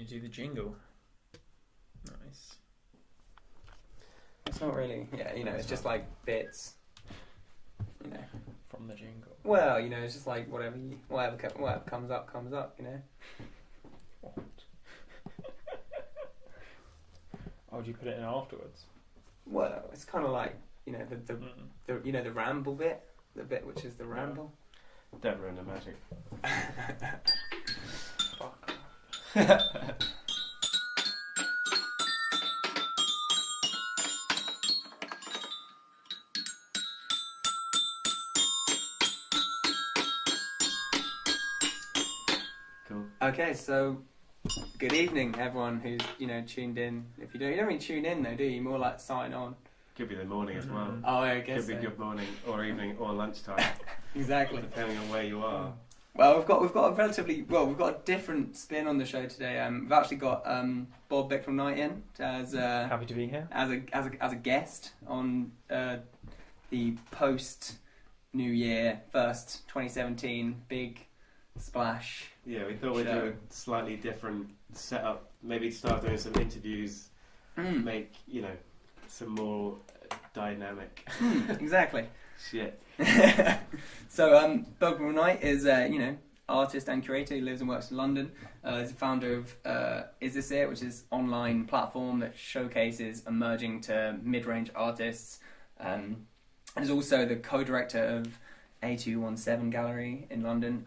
you do the jingle. Nice. It's not really. Yeah, it's just like bits. From the jingle. Well, it's just like whatever comes up. What? Oh, would you put it in afterwards? Well, it's kind of like the ramble bit, the bit which is the ramble. Don't ruin the magic. Fuck. Cool. Okay, so good evening, everyone who's tuned in. If you don't really tune in though, do you? More like sign on. Could be the morning as well. Oh, I guess Could be good morning or evening or lunchtime, Exactly. depending on where you are. Well, we've got a different spin on the show today. We've actually got Bob Bicknell-Knight in as Happy to be here. as a guest on the post New Year first 2017 big splash. Yeah, we thought we'd do a slightly different setup. Maybe start doing some interviews, make some more dynamic. Exactly. Shit. So Bob Bicknell-Knight is artist and curator. He lives and works in London. He's the founder of isthisit, which is an online platform that showcases emerging to mid-range artists, and is also the co-director of A217 Gallery in London.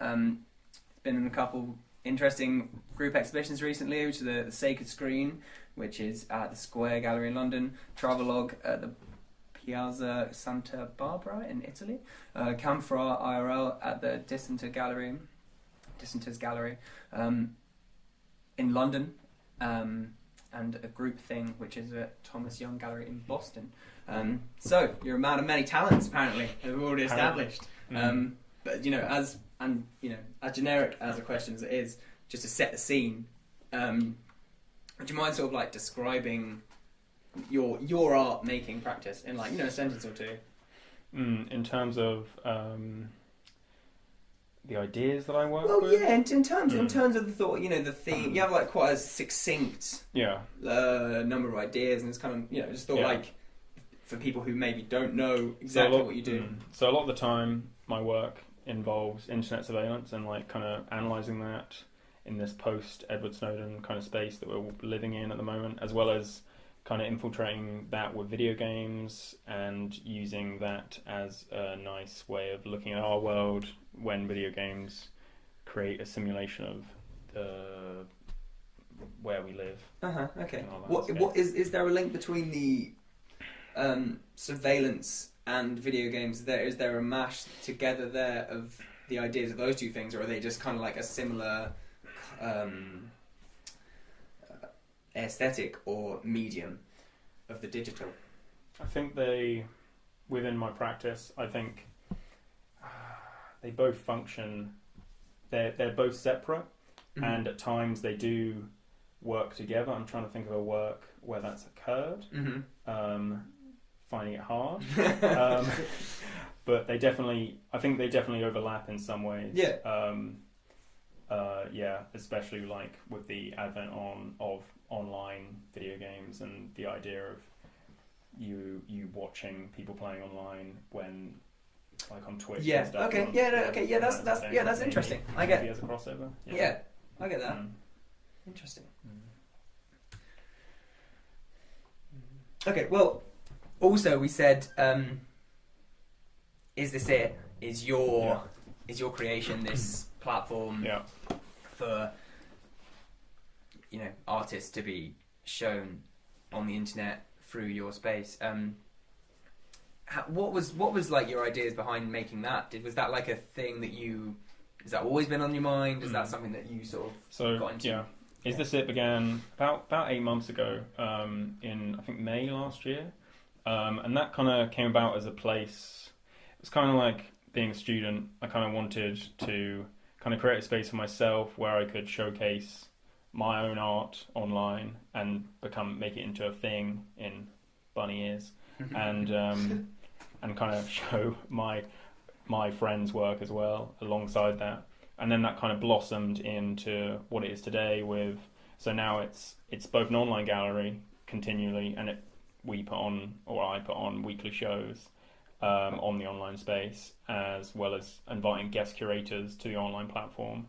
Been in a couple interesting group exhibitions recently, which are the Sacred Screen, which is at the Square Gallery in London, Travelogue at the Piazza Santa Barbara in Italy, Camphor IRL at the Dissenters Gallery in London, and a group thing which is at Thomas Young Gallery in Boston. So you're a man of many talents, apparently, as we've already established. But as generic as a question as it is, just to set the scene, would you mind sort of like describing your art making practice in a sentence or two? In terms of the ideas that I work with? Well, yeah, in terms of the thought, the theme, you have like quite a succinct number of ideas, and it's kind of just thought like for people who maybe don't know exactly what you do. So a lot of the time, my work involves internet surveillance and like kind of analysing that in this post Edward Snowden kind of space that we're living in at the moment, as well as kind of infiltrating that with video games and using that as a nice way of looking at our world when video games create a simulation of where we live. Okay. What is there a link between the surveillance and video games? Is there a mash together there of the ideas of those two things, or are they just kind of like a similar aesthetic or medium of the digital? I think within my practice, I think they both function. They're both separate, and at times they do work together. I'm trying to think of a work where that's occurred. Finding it hard, but I think they definitely overlap in some ways. Especially like with the advent of online video games and the idea of you watching people playing online when like on Twitch. And stuff, that's interesting. I get as a crossover. I get that. Interesting. Okay, well, also we said, isthisit is your creation, this platform for artists to be shown on the internet through your space. What was like your ideas behind making that? Was that like a thing that has that always been on your mind? Is that something that you sort of got into? Yeah. Isthisit began about 8 months ago, in I think May last year, and that kind of came about as a place. It was kind of like being a student. I kind of wanted to kind of create a space for myself where I could showcase my own art online and make it into a thing in bunny ears, and kind of show my friends' work as well alongside that. And then that kind of blossomed into what it is today with So now it's both an online gallery continually, and I put on weekly shows on the online space, as well as inviting guest curators to the online platform.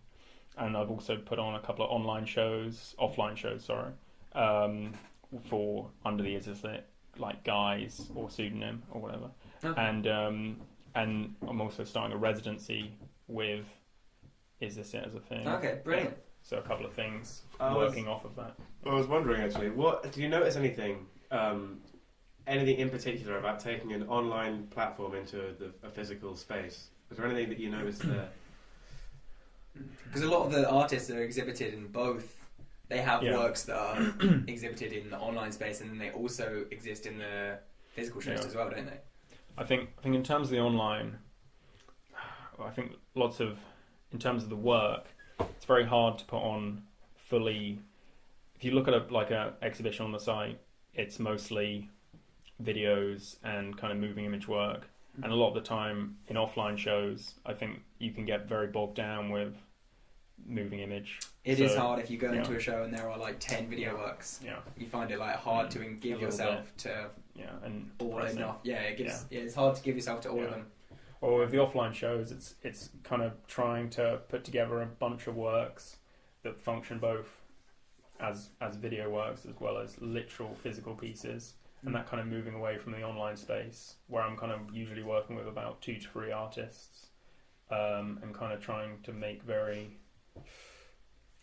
And I've also put on a couple of offline shows, for under the isthisit, like Guys or Pseudonym or whatever. Okay. And I'm also starting a residency with isthisit as a thing. Okay, brilliant. Yeah. So a couple of things I working off of that. I was wondering actually, what do you notice anything in particular about taking an online platform into a physical space? Is there anything that you noticed there? Because a lot of the artists that are exhibited in both, they have works that are exhibited in the online space, and then they also exist in the physical shows as well, don't they? I think in terms of the online, I think in terms of the work, it's very hard to put on fully. If you look at a exhibition on the site, it's mostly videos and kind of moving image work. And a lot of the time in offline shows, I think you can get very bogged down with moving image. It is hard if you go into a show and there are like 10 video works. Yeah. You find it like hard to give yourself to and all depressing. enough. Yeah, it's hard to give yourself to all of them. Well, with the offline shows, it's kind of trying to put together a bunch of works that function both as video works as well as literal physical pieces. And that kind of moving away from the online space, where I'm kind of usually working with about 2 to 3 artists, and kind of trying to make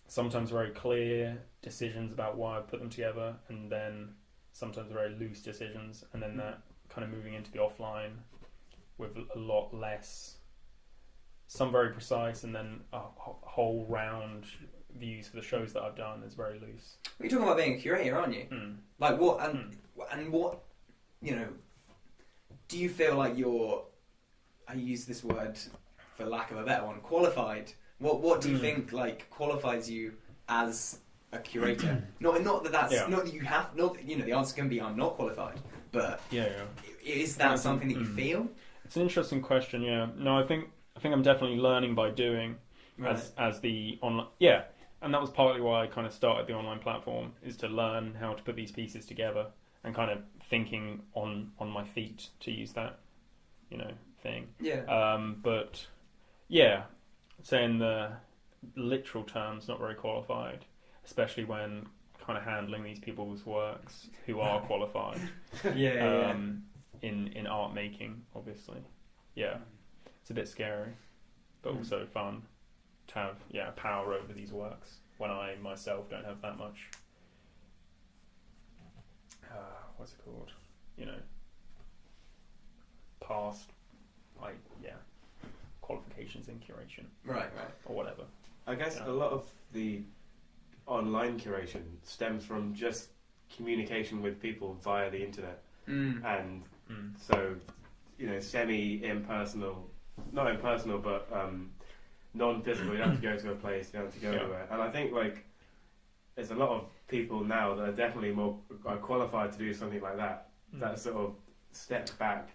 sometimes very clear decisions about why I put them together, and then sometimes very loose decisions, and then that kind of moving into the offline with a lot less, some very precise, and then a whole round views for the shows that I've done is very loose. You're talking about being a curator, aren't you? Like what and what, do you feel like you're, I use this word for lack of a better one, qualified? What do you think like qualifies you as a curator? not that you have, the answer can be I'm not qualified, but is that something that you feel? It's an interesting question. No, I think I'm definitely learning by doing, as the online. And that was partly why I kind of started the online platform, is to learn how to put these pieces together and kind of thinking on my feet, to use that, thing. But say in the literal terms, not very qualified, especially when kind of handling these people's works who are qualified. In art making, obviously. It's a bit scary, but also fun to have power over these works when I myself don't have that much what's it called, past qualifications in curation, right or whatever. I guess a lot of the online curation stems from just communication with people via the internet, and so semi-impersonal, not impersonal, but non-physical. You have to go to a place, you have to go anywhere. And I think there's a lot of people now that are definitely more qualified to do something like that. That sort of step back,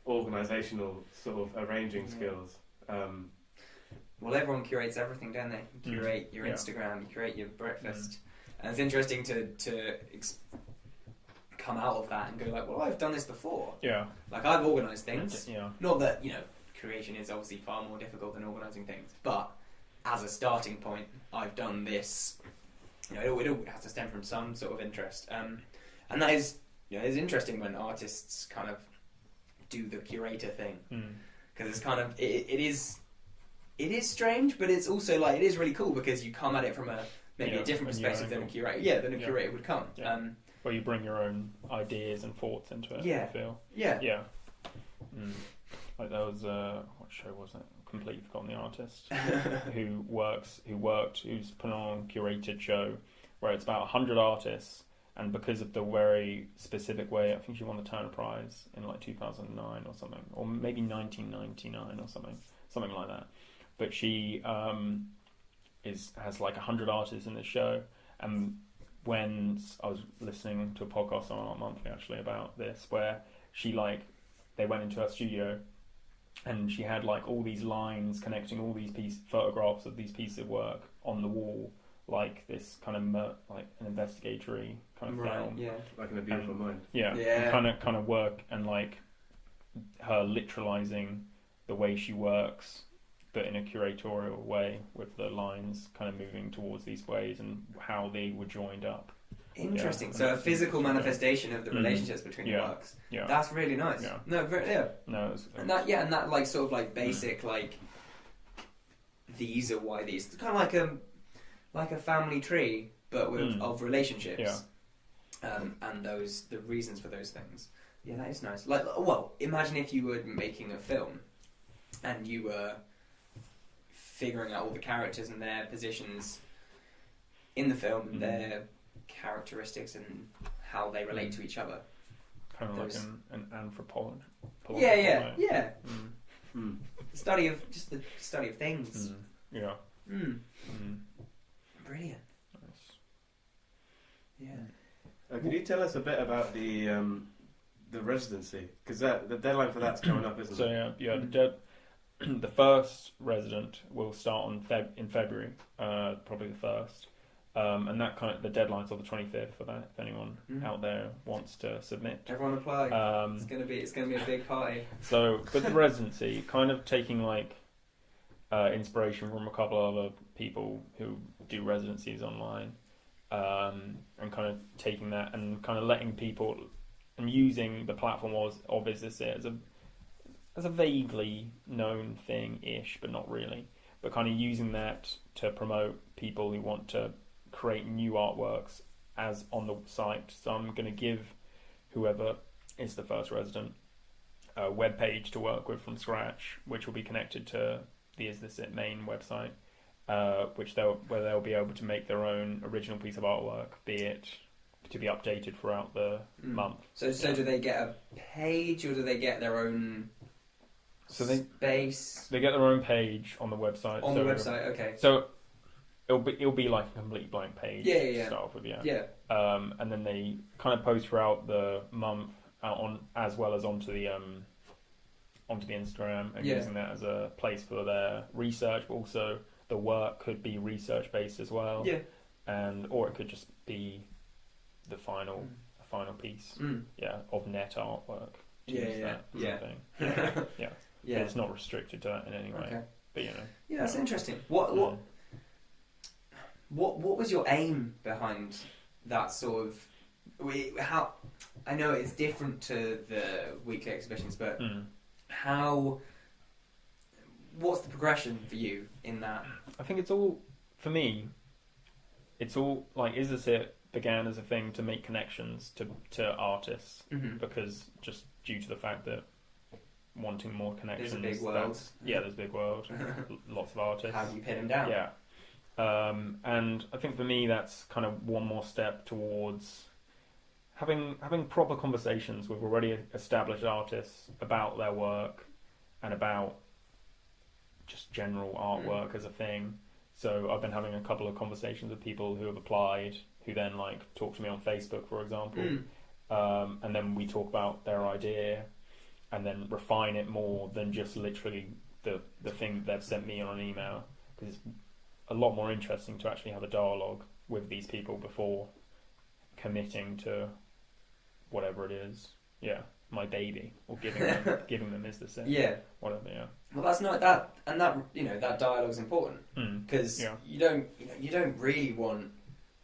organisational sort of arranging skills. Well, everyone curates everything, don't they? You curate your Instagram, you curate your breakfast, and it's interesting to come out of that and go like, well, I've done this before. Like I've organised things. Not that creation is obviously far more difficult than organising things, but as a starting point, I've done this. It all has to stem from some sort of interest, and that is it's interesting when artists kind of do the curator thing, because it's kind of it is strange, but it's also like it is really cool because you come at it from a different perspective than a curator. Than a curator would come. Where you bring your own ideas and thoughts into it. I feel. Like there was what show was it? Completely forgotten the artist who's put on a curated show where it's about 100 artists, and because of the very specific way, I think she won the Turner Prize in like 2009 or something, or maybe 1999 or something like that. But she has like 100 artists in this show, and when I was listening to a podcast on Art Monthly actually about this, where they went into her studio and she had like all these lines connecting all these photographs of these pieces of work on the wall, like this kind of like an investigatory kind of film. Yeah. Like in A Beautiful Mind. Yeah. Yeah. Kind of work, and like her literalizing the way she works, but in a curatorial way, with the lines kind of moving towards these ways and how they were joined up. Interesting. Yeah. So a physical manifestation of the relationships between the works. Yeah. That's really nice. Yeah. No, yeah. No. And that like sort of like basic like these are why these. It's kind of like a family tree, but with of relationships. Yeah. And the reasons for those things. Yeah, that is nice. Like, well, imagine if you were making a film, and you were figuring out all the characters and their positions in the film, and their characteristics and how they relate to each other. Kind of like an anthropology. Yeah. Mm. The study of things. Yeah. Brilliant. Nice. Yeah. Could you tell us a bit about the residency? Because the deadline for that's coming up, isn't it? So the first resident will start in February, probably the 1st. And that the deadline's on the 25th for that. If anyone out there wants to submit, everyone apply. It's gonna be a big party. So with the residency, kind of taking like inspiration from a couple of other people who do residencies online, and kind of taking that and kind of letting people and using the platform of isthisit as a vaguely known thing-ish, but not really. But kind of using that to promote people who want to create new artworks as on the site. So I'm going to give whoever is the first resident a web page to work with from scratch, which will be connected to the isthisit main website, where they'll be able to make their own original piece of artwork, be it to be updated throughout the month. So do they get a page, or do they get their own space? They get their own page on the website. On the website, okay. So it'll be like a complete blank page. Yeah. To start off with, Yeah. And then they kind of post throughout the month on as well as onto the Instagram, and using that as a place for their research, but also the work could be research based as well. Yeah. Or it could just be the final piece. Of net artwork. Yeah. Thing. Yeah. But it's not restricted to that in any way. Okay. But Yeah, that's interesting. What was your aim behind that sort of? How I know it's different to the weekly exhibitions, but what's the progression for you in that? I think it's all like isthisit began as a thing to make connections to artists, because just due to the fact that wanting more connections. There's a big world. There's a big world. Lots of artists. How do you pin them down? Yeah. And I think for me that's kind of one more step towards having proper conversations with already established artists about their work and about just general artwork as a thing. So I've been having a couple of conversations with people who have applied, who then like talk to me on Facebook, for example, and then we talk about their idea and then refine it more than just literally the thing they've sent me on an email, because it's a lot more interesting to actually have a dialogue with these people before committing to whatever it is. Yeah, my baby, or giving them isthisit. Yeah, whatever. Yeah. Well, that's not that, and that that dialogue is important, because you don't really want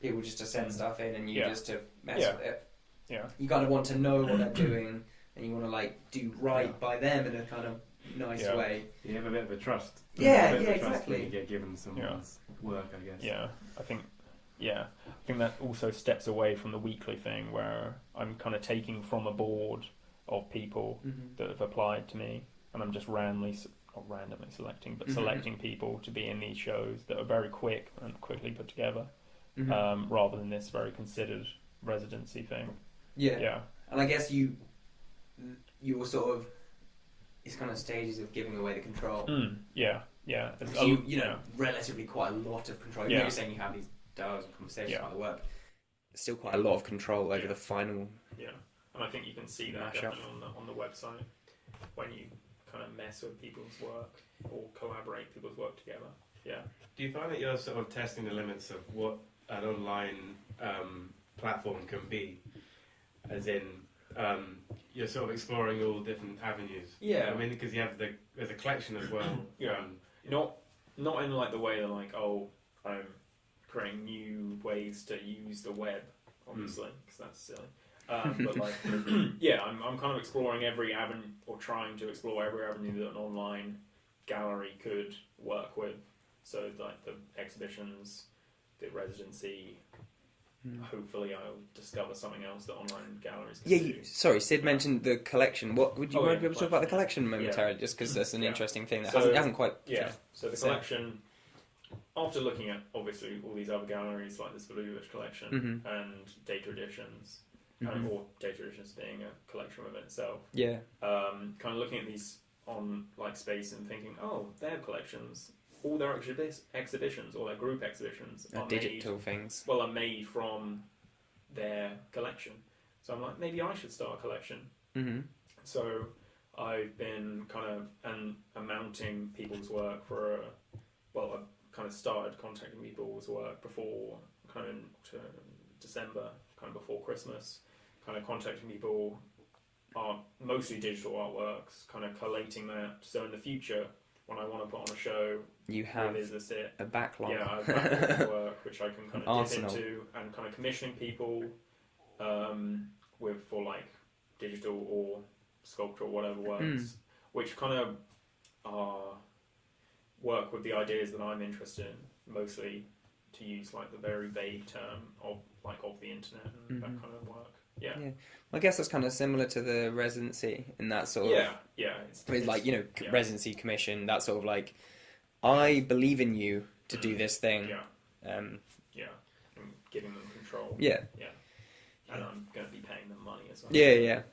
people just to send stuff in and you just to mess with it. Yeah. You kind of want to know what they're doing, and you want to like do right by them in a kind of nice way. You have a bit of a trust. Exactly. When you get given someone's work, I guess. Yeah, I think that also steps away from the weekly thing where I'm kind of taking from a board of people that have applied to me, and I'm just not randomly selecting, but selecting people to be in these shows that are very quick and quickly put together, rather than this very considered residency thing. Yeah. And I guess you're sort of, it's kind of stages of giving away the control. Yeah. Relatively quite a lot of control. You're saying you have these dialogues and conversations about the work. Still quite a lot of control over the final. Yeah, and I think you can see that definitely on the website when you kind of mess with people's work or collaborate people's work together. Yeah. Do you find that you're sort of testing the limits of what an online platform can be? As in, you're sort of exploring all different avenues. Yeah. I mean, because you have there's a collection as well. Yeah. Not in like the way that like, oh, I'm creating new ways to use the web, obviously, because that's silly. But like, yeah, I'm kind of exploring every avenue, or trying to explore every avenue that an online gallery could work with. So like the exhibitions, the residency. Hopefully, I'll discover something else that online galleries can do. Sorry, Sid mentioned the collection. What would you mind to be able to talk about the collection momentarily, just because that's an interesting thing that hasn't quite. Yeah. So the collection. After looking at obviously all these other galleries like this Valuvish collection and Data Editions, or Data Editions being a collection within itself. Yeah. Kind of looking at these on like Space and thinking, oh, their collections, all their exhibitions or their group exhibitions are digital things. Well, are made from their collection. So I'm like, maybe I should start a collection. So I've been kind of mounting people's work for I've kind of started contacting people's work before kind of December, kind of before Christmas, kind of contacting people, mostly digital artworks, kind of collating that. So in the future, when I want to put on a show, you have a backlog. Yeah, I have a backlog of work which I can kind of dip into, and kind of commissioning people for like digital or sculptural, whatever works, which kind of work with the ideas that I'm interested in, mostly to use like the very vague term of the internet and that kind of work. Yeah. I guess that's kind of similar to the residency in that sort of... Yeah. It's like, residency commission, that sort of like, I believe in you to do this thing. And giving them control. Yeah. And I'm going to be paying them money as well. Yeah.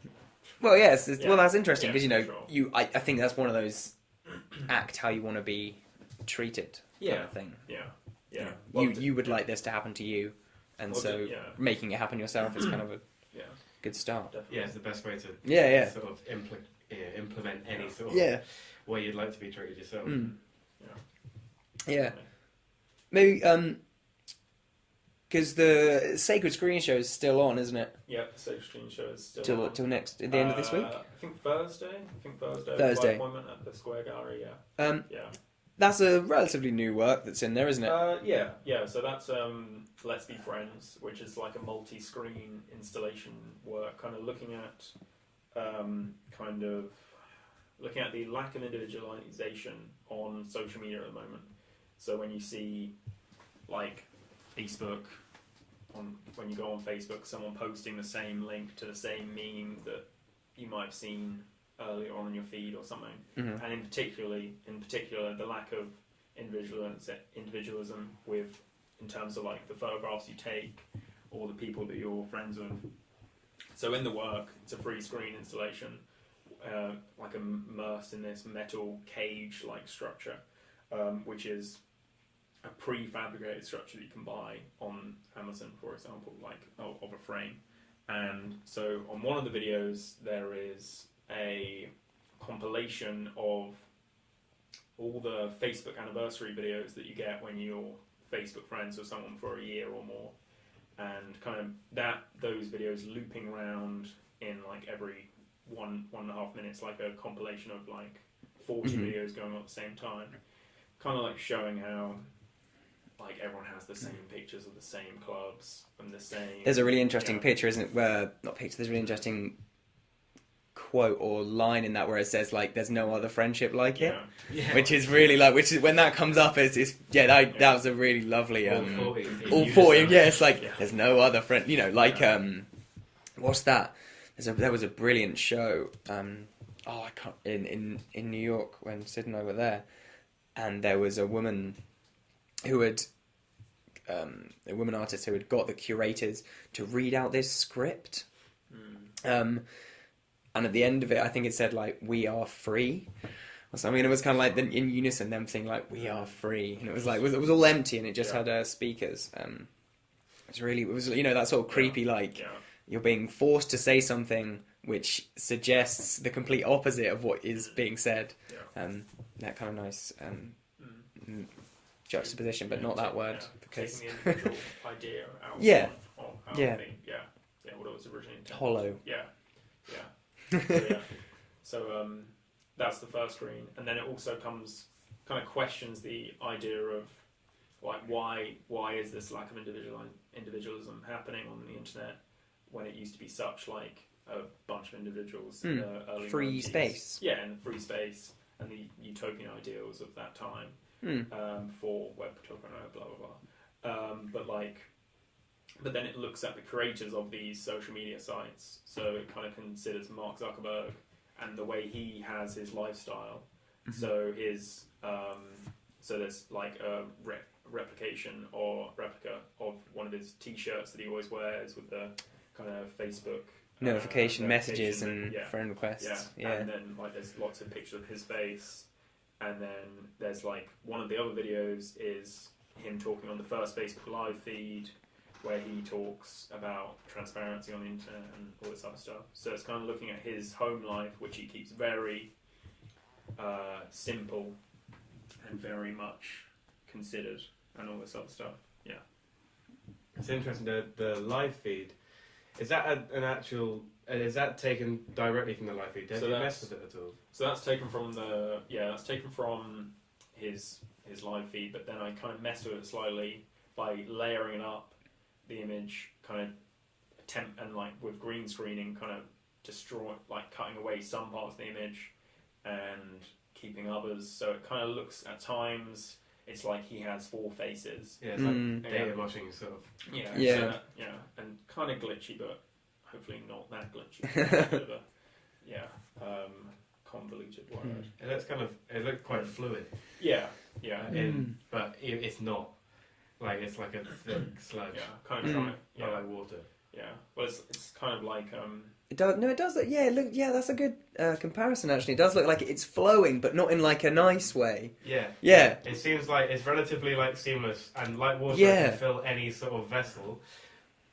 Well, yes. Well, that's interesting because, sure. I think that's one of those act how you want to be treated kind of thing. Yeah. You would like this to happen to you, and making it happen yourself is kind of a good start. Definitely. Yeah, it's the best way to sort of implement any sort of way you'd like to be treated yourself. Yeah. Maybe, because the Sacred Screen Show is still on, isn't it? Yeah, the Sacred Screen Show is still on. Till next, at the end of this week? I think Thursday. Thursday. Appointment at the Square Gallery, yeah. That's a relatively new work that's in there, isn't it? Yeah. So that's Let's Be Friends, which is like a multi-screen installation work, kind of looking at the lack of individualization on social media at the moment. So when you see like Facebook, when you go on Facebook, someone posting the same link to the same meme that you might have seen earlier on in your feed or something, and in particular, the lack of individualism in terms of like the photographs you take or the people that you're friends with. So in the work, it's a free screen installation, like immersed in this metal cage-like structure, which is a prefabricated structure that you can buy on Amazon, for example, like of a frame. And so on one of the videos, there is a compilation of all the Facebook anniversary videos that you get when you're Facebook friends with someone for a year or more, and kind of those videos looping around in like every 1.5 minutes, like a compilation of like 40 videos going on at the same time, kind of like showing how like everyone has the same pictures of the same clubs and the same. There's a really interesting picture, isn't it? There's a really interesting quote or line in that where it says like there's no other friendship like it, which is really like, which is when that comes up, that was a really lovely all 40 it's like there's no other friend, what's that, there was a brilliant show I can't in New York when Sid and I were there, and there was a woman who had a woman artist who had got the curators to read out this script, and at the end of it, I think it said, like, we are free, or something. And it was kind of like, in unison, them saying, like, we are free. And it was like, it was all empty, and it just had speakers. It was that sort of creepy, you're being forced to say something which suggests the complete opposite of what is being said. Yeah. That kind of nice juxtaposition, but not that word, because taking the individual idea out Yeah. of how Yeah. what it was originally intended. hollow. So that's the first screen, and then it also kind of questions the idea of like why is this lack of individualism happening on the internet when it used to be such like a bunch of individuals in the early Free 90s. space. Yeah, and free space and the utopian ideals of that time for web photography, blah blah blah. But then it looks at the creators of these social media sites, so it kind of considers Mark Zuckerberg and the way he has his lifestyle. So his so there's like a replication or replica of one of his T-shirts that he always wears with the kind of Facebook Notification messages notification, and friend requests. Yeah. And then like there's lots of pictures of his face, and then there's like one of the other videos is him talking on the first Facebook Live feed, where he talks about transparency on the internet and all this other stuff. So it's kind of looking at his home life, which he keeps very simple and very much considered, and all this other stuff. Yeah. It's interesting. The live feed, is that an actual? Is that taken directly from the live feed? Have you messed with it at all? So that's taken from his live feed, but then I kind of messed with it slightly by layering up the image, kind of attempt and like with green screening, kind of cutting away some parts of the image and keeping others. So it kind of looks at times. It's like he has four faces. Yeah, it's like data washing sort of. Yeah. Yeah. So and kind of glitchy, but hopefully not that glitchy. Bit of a, convoluted word. It looks quite fluid. Yeah. But it's not. Like it's like a thick sludge. Yeah. Kind of trying. Not like water. Yeah. Well, it's kind of like It does. No, it does. Yeah, that's a good comparison. Actually, it does look like it's flowing, but not in like a nice way. Yeah. Yeah. It seems like it's relatively like seamless, and like water can fill any sort of vessel,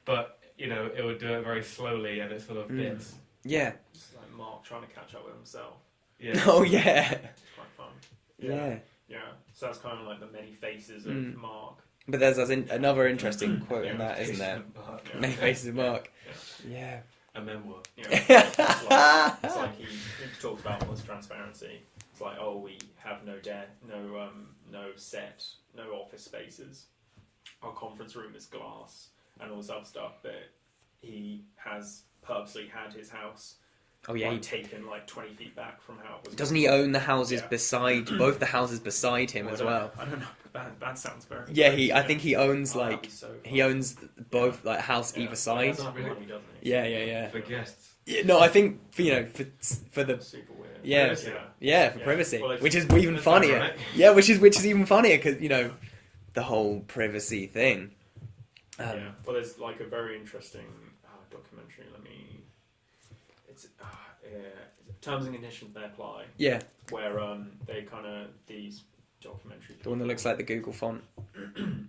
but it would do it very slowly, and it's full of bits. Yeah. It's like Mark trying to catch up with himself. Yeah. Oh yeah. It's quite fun. Yeah. Yeah. So that's kind of like the many faces of Mark. But there's another interesting quote in that, isn't there? Yeah. Many faces of Mark. Yeah. A memoir. It's like he talks about what's transparency. It's like, oh, we have no debt, no set, no office spaces. Our conference room is glass and all this other stuff. That he has purposely had his house. Oh yeah. Taken like 20 feet back from how it was. Doesn't he own the houses beside both the houses beside him as well? I don't know. That sounds very. Yeah, I think he owns he fun. owns both like house either side. Really? Yeah. For guests. Yeah, no, I think for the Super weird. yeah for privacy, Well, which is even That's funnier. right. Yeah, which is even funnier because the whole privacy thing. Well, there's like a very interesting documentary. It's Terms and Conditions They Apply. Yeah, Where they kind of these documentary. the one that looks like the Google font.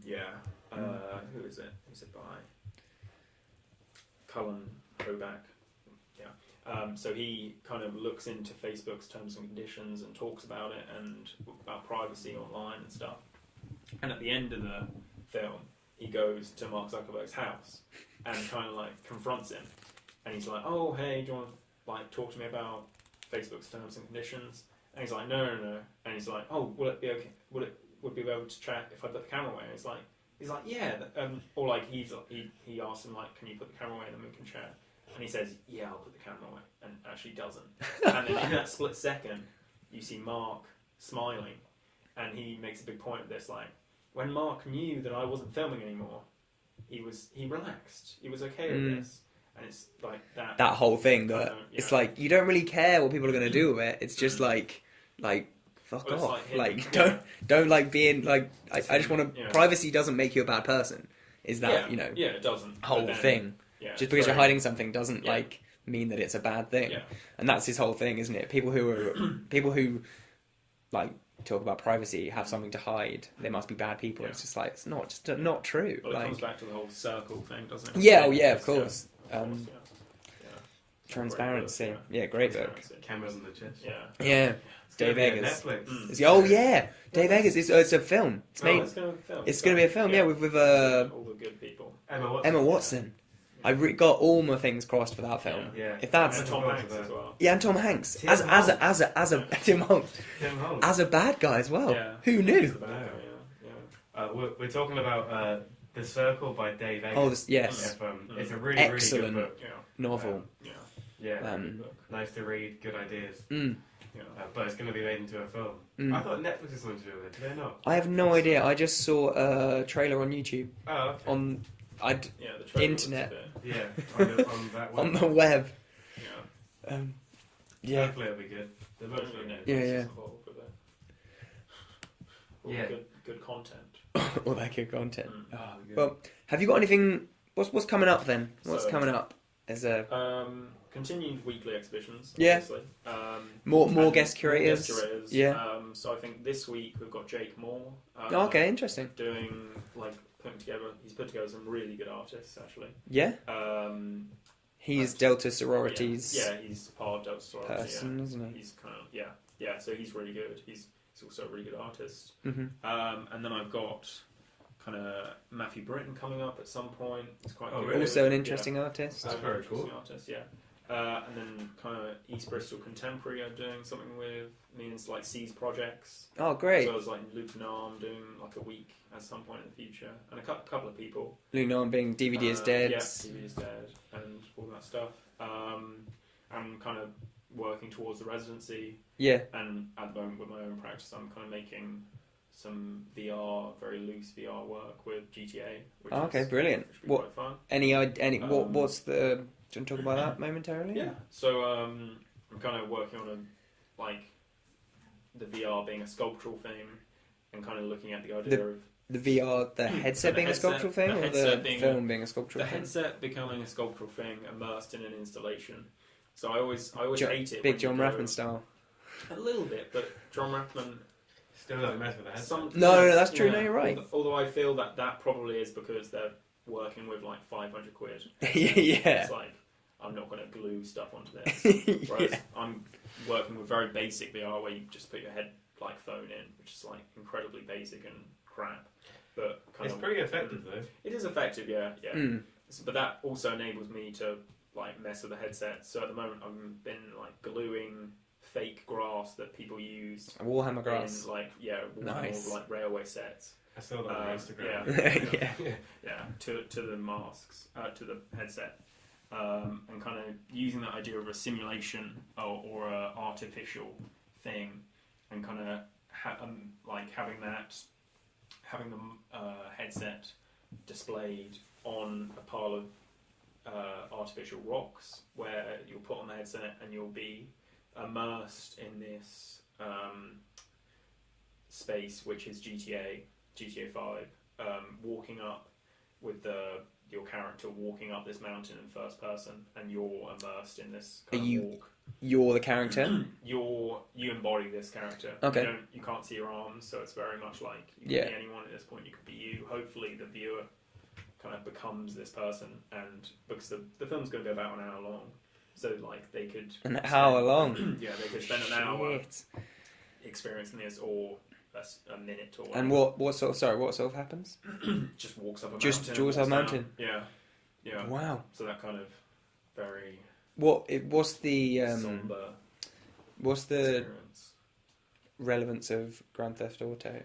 Yeah. Who is it? Who's it by? Cullen Hoback. Yeah. So he kind of looks into Facebook's terms and conditions and talks about it and about privacy online and stuff. And at the end of the film, he goes to Mark Zuckerberg's house and kind of like confronts him. And he's like, "Oh, hey, do you want to like talk to me about Facebook's terms and conditions?" And he's like, no. And he's like, "Oh, will it be okay? Would we be able to chat if I put the camera away?" And he's like, "Yeah." Or like he asks him like, "Can you put the camera away and then we can chat?" And he says, "Yeah, I'll put the camera away," and actually doesn't. And then in that split second, you see Mark smiling, and he makes a big point of this. Like when Mark knew that I wasn't filming anymore, he relaxed. He was okay with this. And it's like that whole thing that it's like you don't really care what people are going to do with it. It's just like fuck off. Like don't like being like I just want to. Privacy doesn't make you a bad person. Is that Yeah, it doesn't. whole thing. Yeah, just because you're hiding something doesn't like mean that it's a bad thing. Yeah. And that's his whole thing, isn't it? People who like talk about privacy have something to hide. They must be bad people. Yeah. It's just like it's not true. Well, it like comes back to the whole circle thing, doesn't it? yeah, of course. Transparency. Great book, Yeah, great book. Transparency. Cameras on the chest. Yeah. Yeah. It's gonna Dave be on Eggers. Netflix. Oh yeah, Dave Eggers. It's a film. It's made. It's going to be a film. It's going to be a film. Yeah, with all the good people. Emma Watson. I got all my things crossed for that film. Yeah. If that's And Tom Hanks as well. yeah, and Tom Hanks Tim as Holtz. Tim Holtz Tim Holtz. as a bad guy as well. Yeah. Who He's knew? the bad guy, yeah. We're talking about The Circle by Dave Eggers. Oh, yes, It's a really, Excellent. really good book. Yeah. novel. Yeah. Yeah. Good book. Nice to read, good ideas. Mm. Yeah. But it's going to be made into a film. Mm. I thought Netflix was something to do with it. Do they not? I have no idea. I just saw a trailer on YouTube Oh, okay. Yeah, the trailer Internet. looks a bit- Yeah, on that one. on the web. Yeah. Yeah. Hopefully it'll be good. The book's Hopefully really good. Netflix Yeah. is involved with it. All Yeah. Good content. All that good content. Mm. Oh, Good. well, have you got anything? What's coming up then? What's So- coming up? As a Continued weekly exhibitions, Yeah. obviously. more And guest curators. Yeah. So I think this week we've got Jake Moore. Okay, interesting. Doing he's put together some really good artists actually. Yeah, Um, he's Delta sororities Yeah, he's part of Delta Sorority. person, isn't he? He's kind of yeah. So he's really good. He's also a really good artist. Mm-hmm. And then I've got kind of Matthew Britton coming up at some point. He's quite Oh, good. really? Also an interesting artist. That's very cool. Artist, yeah. And then kind of East Bristol Contemporary are doing something with me and like C's projects. Oh, great. So I was like Luke Narm doing like a week at some point in the future, and a couple of people. Luke being DVD is dead. Yeah, DVD is dead, and all that stuff. I'm kind of working towards the residency, Yeah. and at the moment with my own practice, I'm kind of making some VR, very loose VR work with GTA. Which Oh, okay, is, brilliant. which will be What- quite fun. Any Um, what's the? Do you want to talk about that momentarily? Yeah. So I'm kind of working on the VR being a sculptural thing, and kind of looking at the idea of The VR, the headset being a headset- sculptural thing, the or headset the being film being a sculptural the thing? headset becoming a sculptural thing immersed in an installation. So I always Jo- hate it. Big when John you go- Rathman style. A little bit, but John Rathman. Still doesn't mess with the headset. No, that's true. No, you're right. Although I feel that probably is because they're working with like 500 quid. Yeah. It's like I'm not going to glue stuff onto this. Whereas Yeah. I'm working with very basic VR where you just put your head like phone in, which is like incredibly basic and crap. But kind It's of, pretty effective though. It is effective, yeah. Mm. But that also enables me to like mess with the headset. So at the moment I've been like gluing fake grass that people use Warhammer grass. in like Nice. like railway sets. I saw that on Instagram. Yeah. To the masks, to the headset, and kind of using that idea of a simulation or a artificial thing, and kind of having the headset displayed on a pile of artificial rocks, where you'll put on the headset and you'll be immersed in this space, which is GTA 5, walking up with your character walking up this mountain in first person, and you're immersed in this kind of walk. You're the character. You embody this character. Okay. You can't see your arms, so it's very much like you Yeah. could be anyone at this point. You could be you. Hopefully, the viewer kind of becomes this person, and because the film's going to be about an hour long, so like they could. An hour long. Yeah, they could spend an hour Shit. experiencing this, or a minute or. And what sort of happens? Just walks up a Just mountain. walks up a mountain? Yeah. Wow. So that kind of very What's the somber what's the experience. relevance of Grand Theft Auto,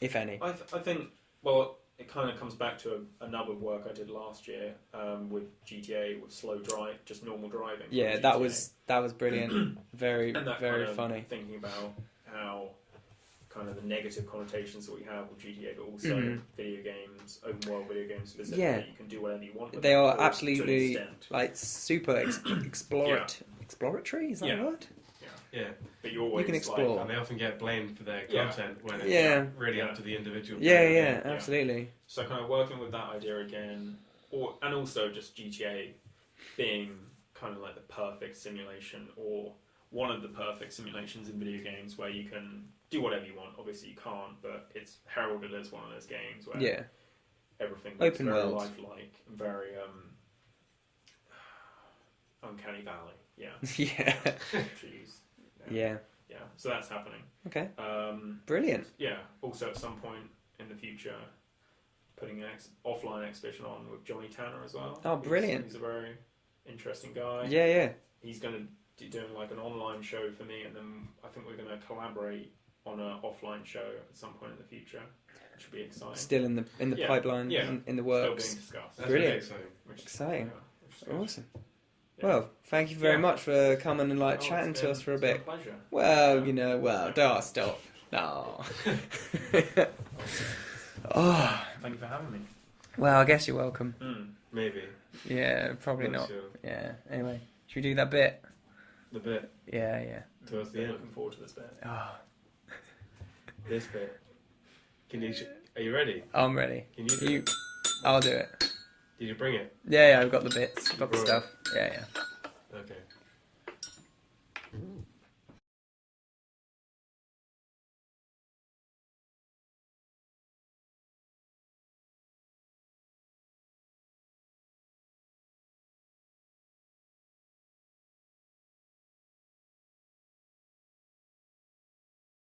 if any? I think, well, it kind of comes back to another work I did last year with GTA, with slow drive, just normal driving. Yeah, from that GTA. was brilliant. Very And that very kind of funny. Thinking about how kind of the negative connotations that we have with GTA, but also Mhm. video games, open world video games specifically, Yeah. you can do whatever you want with They them, are or to an absolutely extent. like super exploratory. Is that Yeah. a word? Yeah. But you always can explore. like, And they often get blamed for their Yeah. content when it's Yeah. really Yeah. up to the individual. Yeah, player. yeah, absolutely. so kind of working with that idea again, and also just GTA being kind of like the perfect simulation, or one of the perfect simulations in video games where you can do whatever you want. Obviously you can't, but it's heralded as one of those games where Yeah. everything looks Open very world. lifelike and very uncanny valley. Yeah. Yeah. Jeez. Yeah. Yeah. So that's happening. Okay. Brilliant. Yeah. Also, at some point in the future, putting an offline exhibition on with Johnny Tanner as well. Oh, brilliant! He's a very interesting guy. Yeah, yeah. He's going to be doing like an online show for me, and then I think we're going to collaborate on an offline show at some point in the future, which should be exciting. Still in the pipeline, in the works. Still being discussed. That's Brilliant. Really exciting. Awesome. Yeah. Well, thank you very much for coming and chatting to us for a bit. It's been a pleasure. Well, don't stop. No. Oh. Thank you for having me. Well, I guess you're welcome. Maybe. Yeah, probably not. Sure. Yeah. Anyway, should we do that bit? The bit. Yeah, yeah. Towards the end. Looking forward to this bit. Oh. This bit. Are you ready? I'm ready. Can you do it? I'll do it. Did you bring it? Yeah, I've got the bits. Got the Brought it. stuff. Yeah, yeah. Okay.